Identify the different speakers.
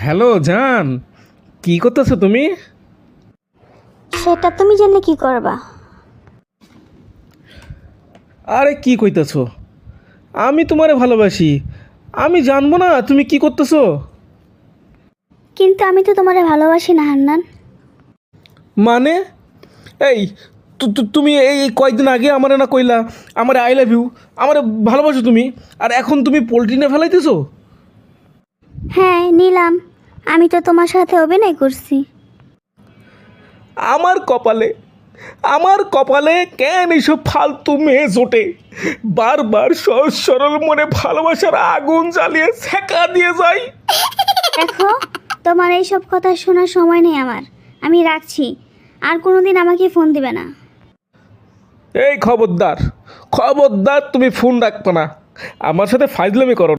Speaker 1: Hello জান, কি করতেছো তুমি?
Speaker 2: সেটা তুমি জেনে কি করবা?
Speaker 1: আরে কি কইতেছো? আমি তোমারে ভালোবাসি, আমি জানবো না তুমি কি করতেছো?
Speaker 2: কিন্তু আমি তো তোমারে ভালোবাসি না হান্নান।
Speaker 1: মানে এই তুমি এই কয়েকদিন আগে আমারে না কইলা আমারে আই লাভ ইউ, আমারে ভালোবাসো তুমি, আর এখন তুমি পোল্ট্রি নিয়ে ফেলাইতেছো?
Speaker 2: হ্যাঁ নিলাম, আমি তো তোমার সাথে অভিনয় করছি।
Speaker 1: আমার কপালে, আমার কপালে কেন এইসব ফালতু মেয়ে জোটে? বারবার সহজ সরল মনে ভালোবাসার আগুন জ্বালিয়ে সেকা দিয়ে যায়।
Speaker 2: দেখো, তোমার এইসব কথা শোনার সময় নেই আমার, আমি রাখছি। আর কোনোদিন আমাকে ফোন দিবে না।
Speaker 1: এই খবরদার, খবরদার তুমি ফোন রাখবে না, আমার সাথে ফাইজলামি করো না।